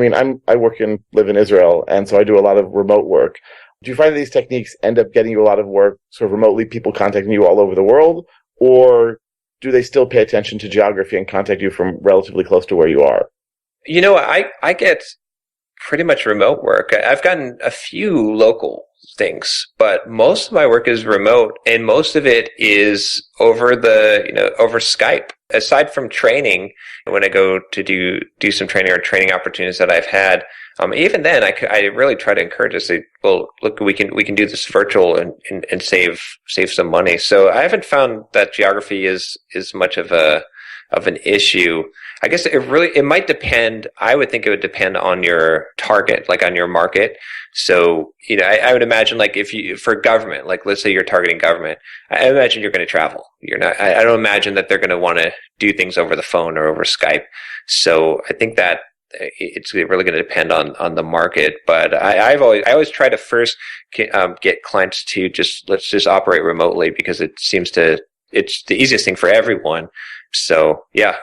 live in Israel, and so I do a lot of remote work. Do you find that these techniques end up getting you a lot of work, sort of remotely, people contacting you all over the world, or do they still pay attention to geography and contact you from relatively close to where you are? I get pretty much remote work. I've gotten a few local things, but most of my work is remote, and most of it is over over Skype. Aside from training, when I go to do some training or training opportunities that I've had, even then I really try to encourage us to say, well, look, we can do this virtual and save some money. So I haven't found that geography is much of an issue. I guess it might depend. I would think it would depend on your target, like on your market. So, I would imagine, like, for government, like, let's say you're targeting government, I imagine you're going to travel. I don't imagine that they're going to want to do things over the phone or over Skype. So I think that it's really going to depend on the market. But I always try to first get clients to let's just operate remotely, because it's the easiest thing for everyone. So, yeah.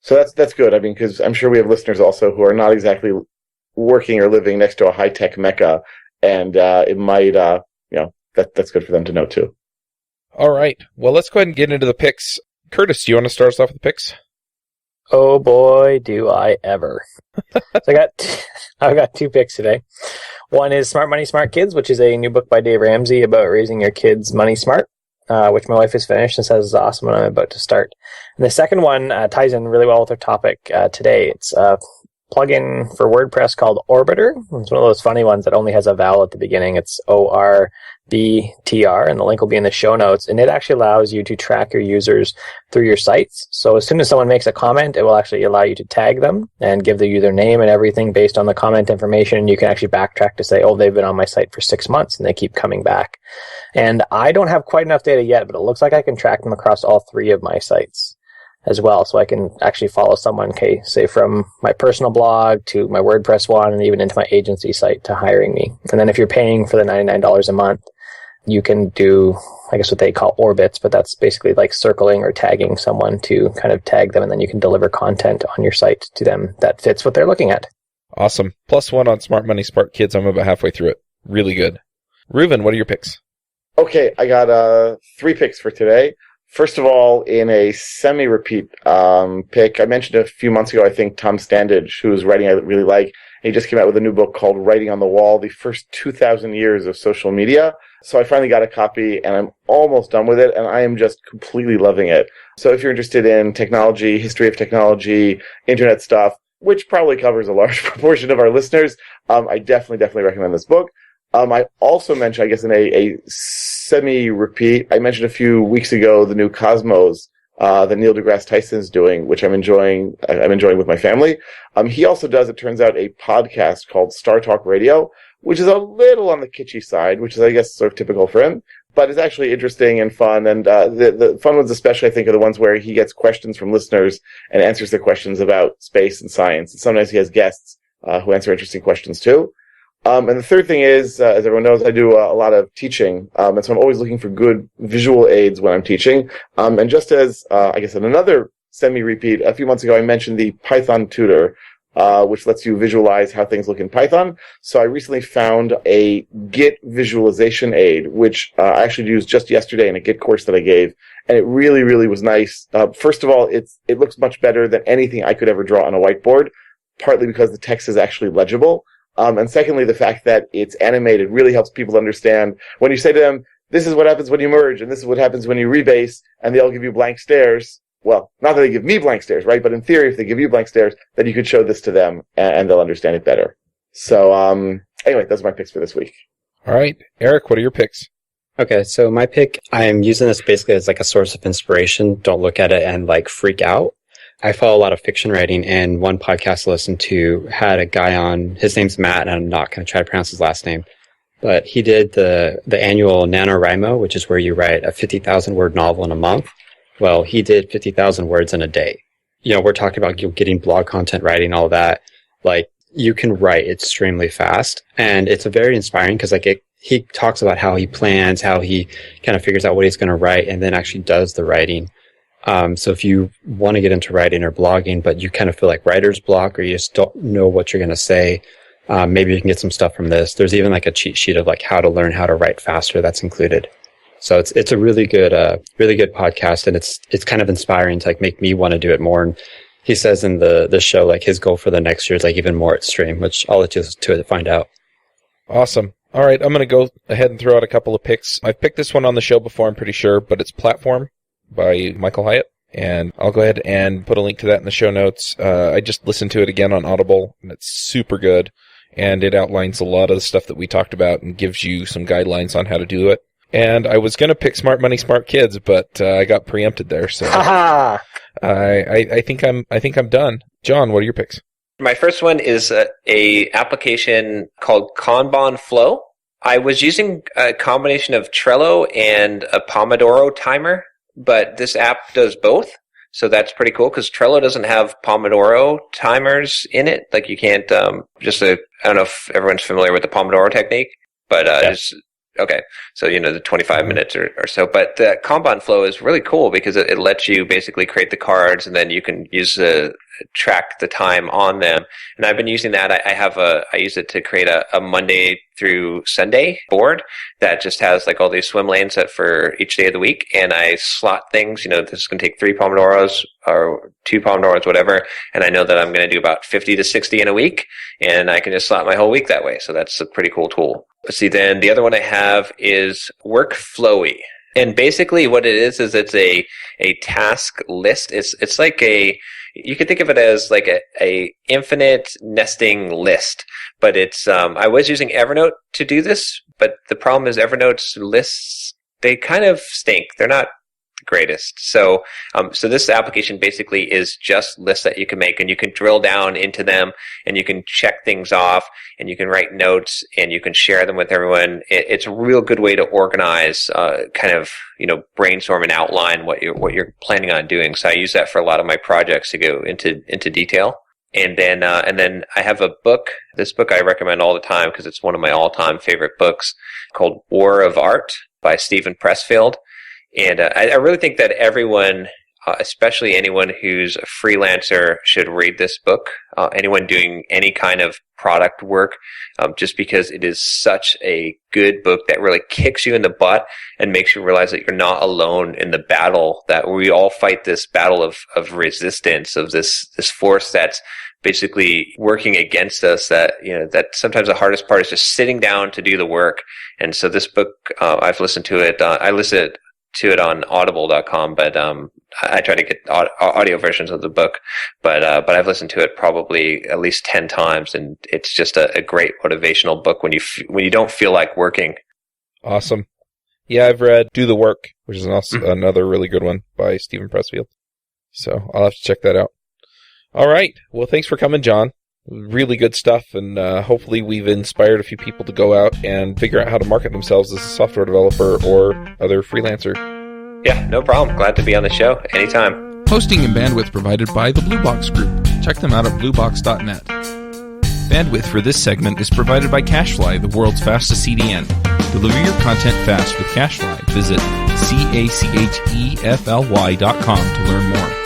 So that's good. Because I'm sure we have listeners also who are not exactly working or living next to a high-tech mecca, and it might, that's good for them to know too. All right. Well, let's go ahead and get into the picks. Curtis, do you want to start us off with the picks? Oh boy, do I ever. So I've got two picks today. One is Smart Money, Smart Kids, which is a new book by Dave Ramsey about raising your kids money smart, which my wife has finished and says is awesome, and I'm about to start. And the second one ties in really well with our topic today. It's a plugin for WordPress called Orbiter. It's one of those funny ones that only has a vowel at the beginning. It's ORBTR, and the link will be in the show notes. And it actually allows you to track your users through your sites. So as soon as someone makes a comment, it will actually allow you to tag them and give the user name and everything based on the comment information. And you can actually backtrack to say, oh, they've been on my site for 6 months, and they keep coming back. And I don't have quite enough data yet, but it looks like I can track them across all 3 of my sites as well. So I can actually follow someone, say from my personal blog to my WordPress one, and even into my agency site to hiring me. And then if you're paying for the $99 a month, you can do, I guess, what they call orbits, but that's basically like circling or tagging someone to kind of tag them, and then you can deliver content on your site to them that fits what they're looking at. Awesome. +1 on Smart Money, Smart Kids. I'm about halfway through it. Really good. Reuven, what are your picks? Okay, I got 3 picks for today. First of all, in a semi-repeat pick, I mentioned a few months ago, I think, Tom Standage, whose writing I really like, He just came out with a new book called Writing on the Wall, The First 2,000 Years of Social Media. So I finally got a copy, and I'm almost done with it, and I am just completely loving it. So if you're interested in technology, history of technology, internet stuff, which probably covers a large proportion of our listeners, I definitely recommend this book. I also mentioned, I guess in a semi-repeat, I mentioned a few weeks ago the new Cosmos that Neil deGrasse Tyson is doing, which I'm enjoying with my family. He also does, it turns out, a podcast called Star Talk Radio, which is a little on the kitschy side, which is, I guess, sort of typical for him, but it's actually interesting and fun. And the fun ones, especially, I think, are the ones where he gets questions from listeners and answers their questions about space and science. And sometimes he has guests who answer interesting questions too. And the third thing is, as everyone knows, I do a lot of teaching, and so I'm always looking for good visual aids when I'm teaching. And just as, I guess in another semi-repeat, a few months ago I mentioned the Python Tutor, which lets you visualize how things look in Python. So I recently found a Git visualization aid, which I actually used just yesterday in a Git course that I gave, and it really was nice. First of all, it looks much better than anything I could ever draw on a whiteboard, partly because the text is actually legible. And secondly, the fact that it's animated really helps people understand when you say to them, this is what happens when you merge, and this is what happens when you rebase, and they all give you blank stares. Well, not that they give me blank stares, right? But in theory, if they give you blank stares, then you could show this to them, and they'll understand it better. So, anyway, those are my picks for this week. All right. Eric, what are your picks? Okay, so my pick, I am using this basically as like a source of inspiration. Don't look at it and like freak out. I follow a lot of fiction writing, and one podcast I listened to had a guy on, his name's Matt, and I'm not going to try to pronounce his last name, but he did the annual NaNoWriMo, which is where you write a 50,000 word novel in a month. Well, he did 50,000 words in a day. You know, we're talking about getting blog content, writing, all that. Like, you can write extremely fast, and it's a very inspiring because he talks about how he plans, how he kind of figures out what he's going to write, and then actually does the writing. So if you want to get into writing or blogging, but you kind of feel like writer's block, or you just don't know what you're going to say, maybe you can get some stuff from this. There's even like a cheat sheet of like how to learn how to write faster that's included. So it's a really good podcast, and it's kind of inspiring to like make me want to do it more. And he says in the show, like his goal for the next year is like even more extreme, which I'll let you listen to it to find out. Awesome. All right, I'm going to go ahead and throw out a couple of picks. I've picked this one on the show before, I'm pretty sure, but it's Platform by Michael Hyatt, and I'll go ahead and put a link to that in the show notes. I just listened to it again on Audible, and it's super good, and it outlines a lot of the stuff that we talked about and gives you some guidelines on how to do it. And I was going to pick Smart Money, Smart Kids, but I got preempted there, so I think I'm done. John, what are your picks? My first one is a application called Kanban Flow. I was using a combination of Trello and a Pomodoro timer, but this app does both. So that's pretty cool because Trello doesn't have Pomodoro timers in it. Like you can't, I don't know if everyone's familiar with the Pomodoro technique, but okay. So, the 25 minutes or so. But the Kanban Flow is really cool because it lets you basically create the cards, and then you can track the time on them. And I've been using that. I use it to create a Monday through Sunday board that just has like all these swim lanes set for each day of the week. And I slot things, this is going to take 3 Pomodoros or 2 Pomodoros, whatever. And I know that I'm going to do about 50 to 60 in a week, and I can just slot my whole week that way. So that's a pretty cool tool. Let's see, then the other one I have is Workflowy. And basically what it is it's a task list. It's like you could think of it as like a infinite nesting list, but it's, I was using Evernote to do this, but the problem is Evernote's lists, they kind of stink. They're not the greatest. So this application basically is just lists that you can make, and you can drill down into them, and you can check things off, and you can write notes, and you can share them with everyone. It's a real good way to organize, brainstorm and outline what you're planning on doing. So I use that for a lot of my projects to go into detail. And then I have a book. This book I recommend all the time because it's one of my all-time favorite books, called War of Art by Stephen Pressfield. And I really think that everyone, especially anyone who's a freelancer, should read this book. Anyone doing any kind of product work, just because it is such a good book that really kicks you in the butt and makes you realize that you're not alone in the battle, that we all fight this battle of resistance, of this force that's basically working against us, that, that sometimes the hardest part is just sitting down to do the work. And so this book, I've listened to it. I listened to it on audible.com, but I try to get audio versions of the book, but I've listened to it probably at least 10 times, and it's just a great motivational book when you don't feel like working. Awesome. Yeah, I've read Do the Work, which is also another really good one by Stephen Pressfield. So I'll have to check that out. All right. Well, thanks for coming, John. Really good stuff, and hopefully we've inspired a few people to go out and figure out how to market themselves as a software developer or other freelancer. Yeah, no problem. Glad to be on the show anytime. Hosting and bandwidth provided by the Blue Box Group. Check them out at bluebox.net. Bandwidth for this segment is provided by CacheFly, the world's fastest CDN. Deliver your content fast with CacheFly. Visit CACHEFLY.com to learn more.